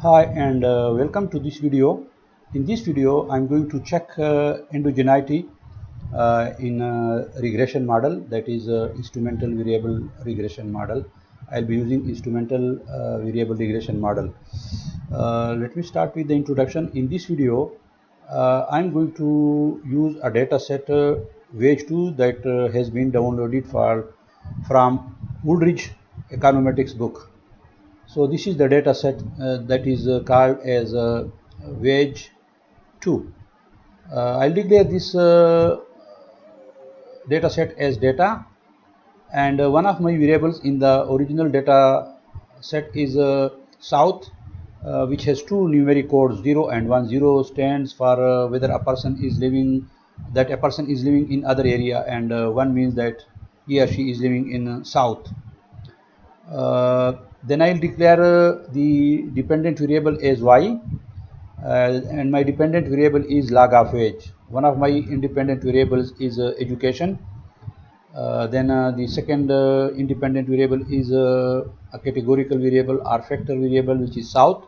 Hi and welcome to this video. In this video, I'm going to check endogeneity in a regression model, that is instrumental variable regression model. I'll be using instrumental variable regression model. Let me start with the introduction. In this video, I'm going to use a data set Wage2 that has been downloaded from Woolridge econometrics book. So this is the data set that is called as wage 2. I'll declare this data set as data, and one of my variables in the original data set is south, which has two numeric codes 0 and 1. 0 stands for whether a person is living in other area, and 1 means that he or she is living in south. Then I'll declare the dependent variable as y, and my dependent variable is log of age. One of my independent variables is education. Then the second independent variable is a categorical variable or factor variable, which is south.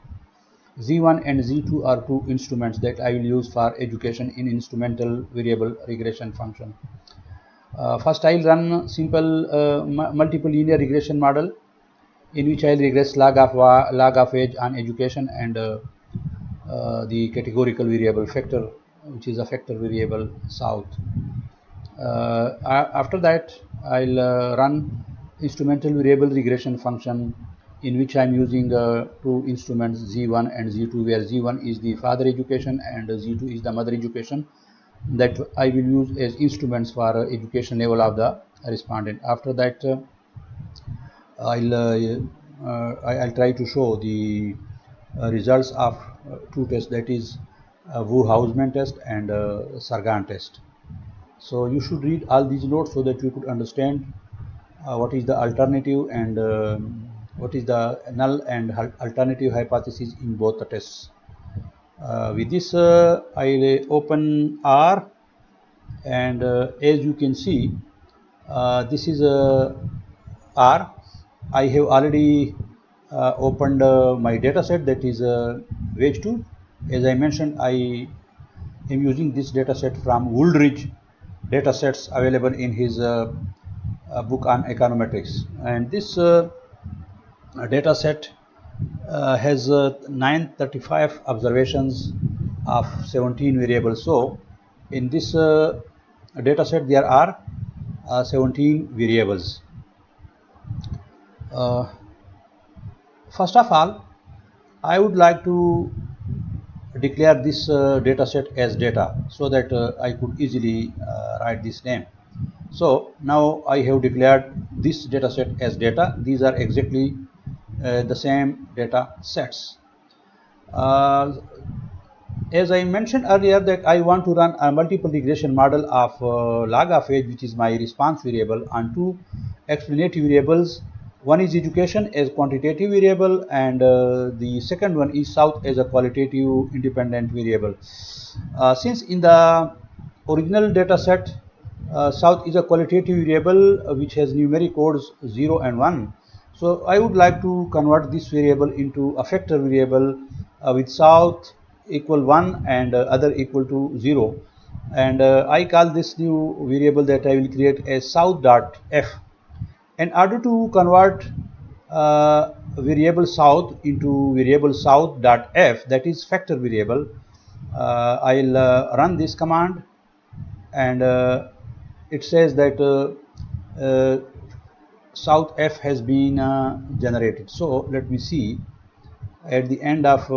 Z1 and Z2 are two instruments that I will use for education in instrumental variable regression function. First I'll run simple multiple linear regression model, in which I'll regress log of age on education and the categorical variable factor, which is a factor variable south. After that, I'll run instrumental variable regression function, in which I'm using two instruments Z1 and Z2, where Z1 is the father education and Z2 is the mother education, that I will use as instruments for education level of the respondent. After that, I'll try to show the results of two tests, that is Wi-Hausman test and Sargan test. So you should read all these notes so that you could understand what is the alternative and what is the null and alternative hypothesis in both the tests. With this, I'll open R, and as you can see, this is R. I have already opened my data set, that is Wage2. As I mentioned, I am using this data set from Woolridge data sets available in his book on econometrics, and this data set has 935 observations of 17 variables. So in this data set there are 17 variables. First of all, I would like to declare this data set as data, so that I could easily write this name. So now I have declared this data set as data. These are exactly the same data sets. As I mentioned earlier, that I want to run a multiple regression model of log of age, which is my response variable, on two explanative variables. One is education as quantitative variable, and the second one is south as a qualitative independent variable. Since in the original data set south is a qualitative variable which has numeric codes 0 and 1, so I would like to convert this variable into a factor variable with south equal 1 and other equal to 0, and I call this new variable that I will create as south.f. In order to convert variable south into variable south.f, that is factor variable, I'll run this command, and it says that south f has been generated. So let me see at the end of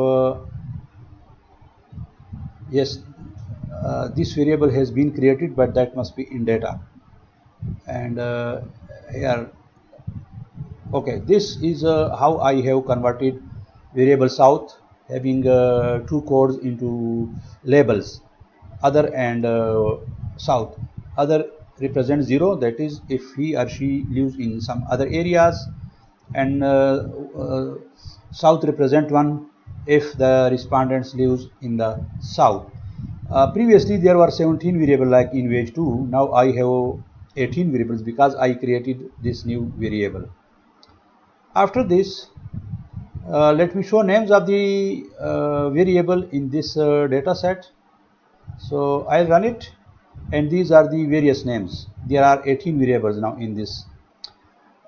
yes, this variable has been created, but that must be in data, and here, okay, this is how I have converted variable south having two codes into labels, other and south. Other represents 0, that is if he or she lives in some other areas, and south represent 1 if the respondents lives in the south. Previously there were 17 variables like in Wage2. Now I have 18 variables because I created this new variable. After this, Let me show names of the variable in this data set. So I'll run it, and these are the various names. There are 18 variables now in this.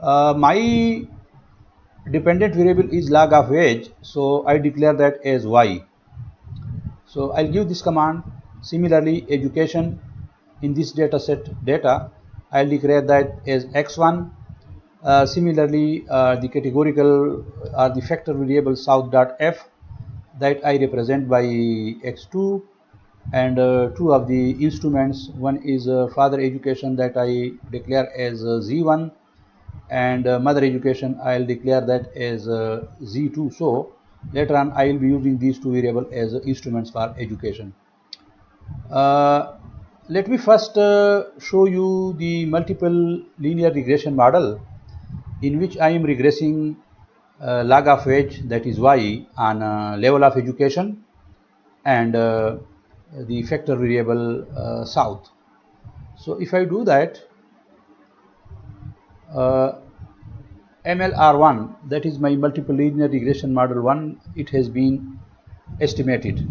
My dependent variable is log of age, so I declare that as y. So I'll give this command. Similarly, education, in this data set data, I'll declare that as x1. Similarly, the categorical or the factor variable south.f, that I represent by x2, and two of the instruments. One is father education, that I declare as z1, and mother education, I'll declare that as z2. So later on I will be using these two variables as instruments for education. Let me first show you the multiple linear regression model in which I am regressing log of age, that is y, on level of education, and the factor variable south. So if I do that, MLR1, that is my multiple linear regression model 1, it has been estimated.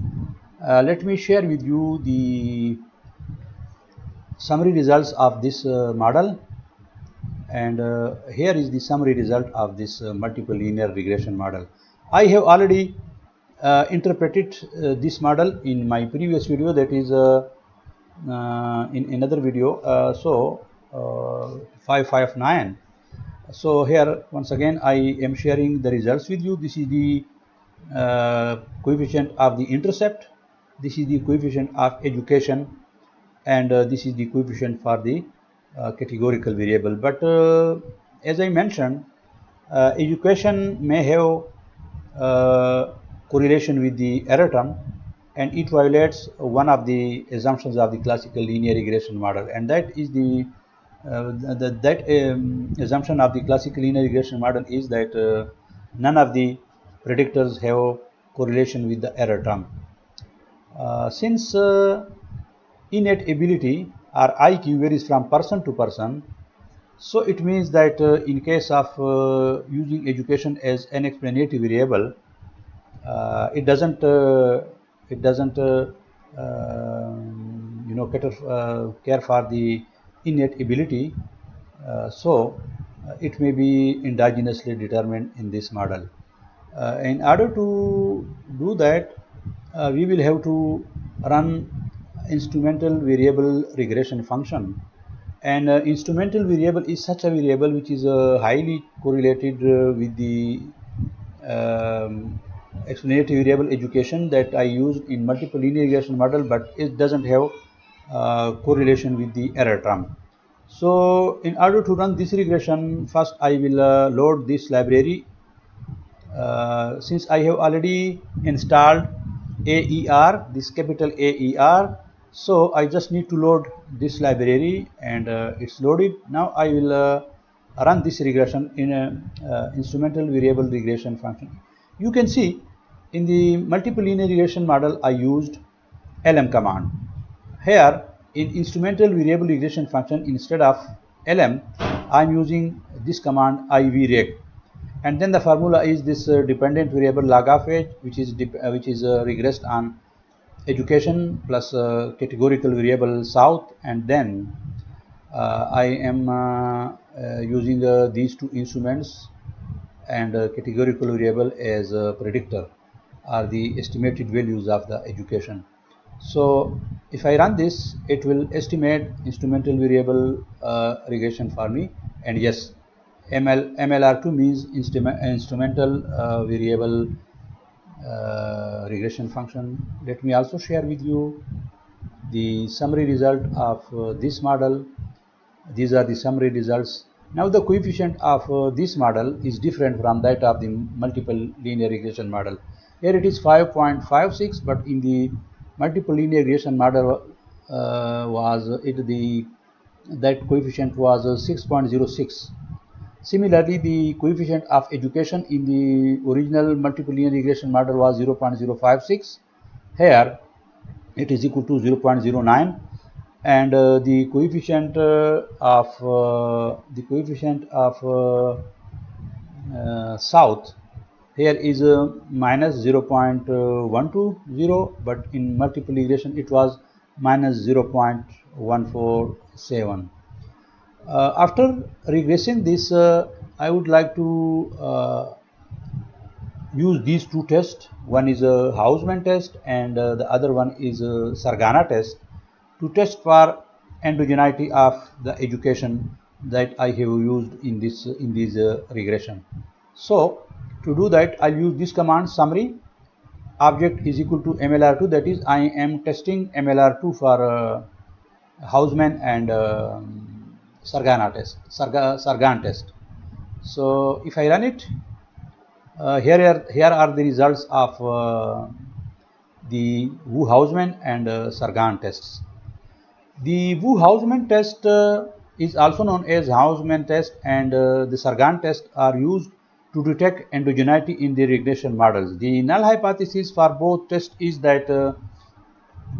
Let me share with you the summary results of this model, and here is the summary result of this multiple linear regression model. I have already interpreted this model in my previous video, that is in another video, 559. So here once again I am sharing the results with you. This is the coefficient of the intercept, this is the coefficient of education, and this is the coefficient for the categorical variable. But as I mentioned, education may have correlation with the error term, and it violates one of the assumptions of the classical linear regression model, and that is the assumption of the classical linear regression model is that none of the predictors have correlation with the error term. Since innate ability or IQ varies from person to person, so it means that in case of using education as an explanative variable, it doesn't care for the innate ability, so it may be endogenously determined in this model. In order to do that, we will have to run instrumental variable regression function, and instrumental variable is such a variable which is highly correlated with the explanative variable education that I used in multiple linear regression model, but it doesn't have correlation with the error term. So in order to run this regression, first I will load this library. Since I have already installed AER, this capital AER, so I just need to load this library, and it's loaded. Now I will run this regression in a instrumental variable regression function. You can see in the multiple linear regression model I used lm command. Here in instrumental variable regression function, instead of lm, I am using this command ivreg, and then the formula is this dependent variable log of age, which is regressed on education plus categorical variable south, and then I am using these two instruments and categorical variable as a predictor, are the estimated values of the education. So if I run this, it will estimate instrumental variable regression for me, and yes, MLR2 means instrumental variable regression function. Let me also share with you the summary result of this model. These are the summary results. Now the coefficient of this model is different from that of the multiple linear regression model. Here it is 5.56, but in the multiple linear regression model that coefficient was 6.06. Similarly, the coefficient of education in the original multiple linear regression model was 0.056. Here it is equal to 0.09, and the coefficient of south here is minus 0.120, but in multiple regression it was minus 0.147. After regressing this, I would like to use these two tests. One is a Hausman test and the other one is a Sargan test to test for endogeneity of the education that I have used in this regression. So to do that, I'll use this command summary object is equal to MLR2, that is I am testing MLR2 for Hausman and Sargan test. So if I run it, here are the results of the Wi-Hausman and Sargan tests. The Wi-Hausman test is also known as Hausman test, and the Sargan test are used to detect endogeneity in the regression models. The null hypothesis for both tests is that the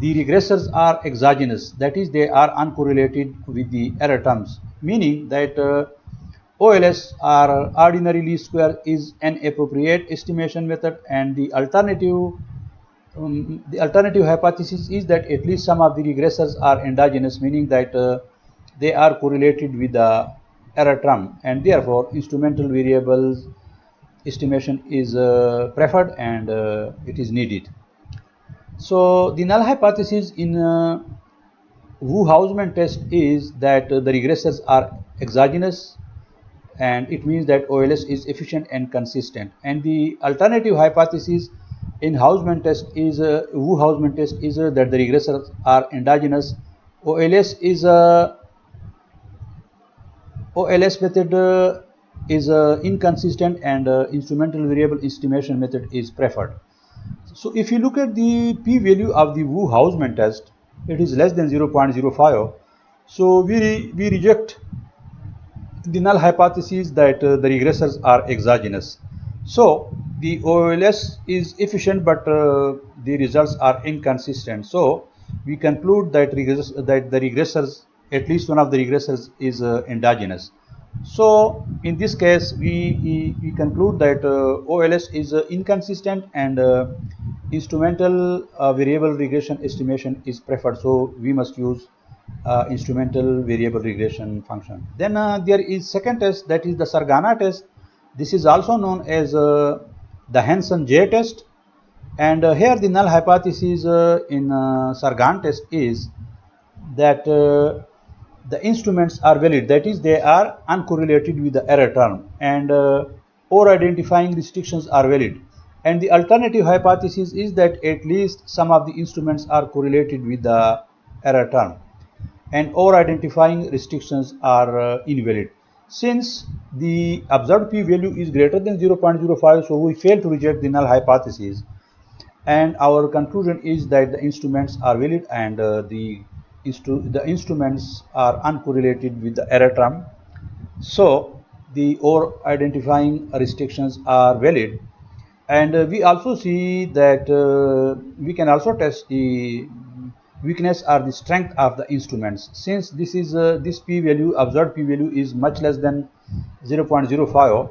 regressors are exogenous, that is, they are uncorrelated with the error terms, meaning that OLS or ordinary least square is an appropriate estimation method, and the alternative hypothesis is that at least some of the regressors are endogenous, meaning that they are correlated with the error term, and therefore instrumental variables estimation is preferred and it is needed. So the null hypothesis in Wi-Hausman test is that the regressors are exogenous, and it means that OLS is efficient and consistent. And the alternative hypothesis in Hausman test is Wi-Hausman test is that the regressors are endogenous. OLS method is inconsistent, and instrumental variable estimation method is preferred. So if you look at the p-value of the Wi-Hausman test, it is less than 0.05. So we reject the null hypothesis that the regressors are exogenous. So the OLS is efficient, but the results are inconsistent. So we conclude that the regressors, at least one of the regressors, is endogenous. So in this case, we conclude that OLS is inconsistent, and instrumental variable regression estimation is preferred. So we must use instrumental variable regression function. Then there is second test, that is the Sargan test. This is also known as the Hansen J test, and here the null hypothesis in Sargan test is that the instruments are valid, that is, they are uncorrelated with the error term, and or identifying restrictions are valid. And the alternative hypothesis is that at least some of the instruments are correlated with the error term, and or identifying restrictions are invalid. Since the observed p-value is greater than 0.05, so we fail to reject the null hypothesis, and our conclusion is that the instruments are valid, and the instruments are uncorrelated with the error term. So the or identifying restrictions are valid, and we also see that we can also test the weakness or the strength of the instruments. Since this is this p-value, observed p-value, is much less than 0.05,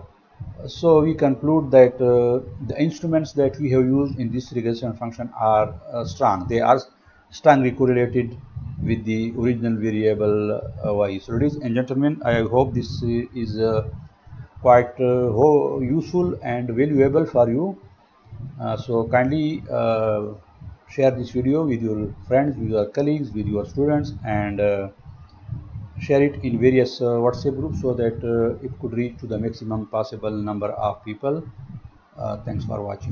so we conclude that the instruments that we have used in this regression function are strong. They are strongly correlated with the original variable y. So ladies and gentlemen, I hope this is quite useful and valuable for you. So kindly share this video with your friends, with your colleagues, with your students, and share it in various WhatsApp groups so that it could reach to the maximum possible number of people. Thanks for watching.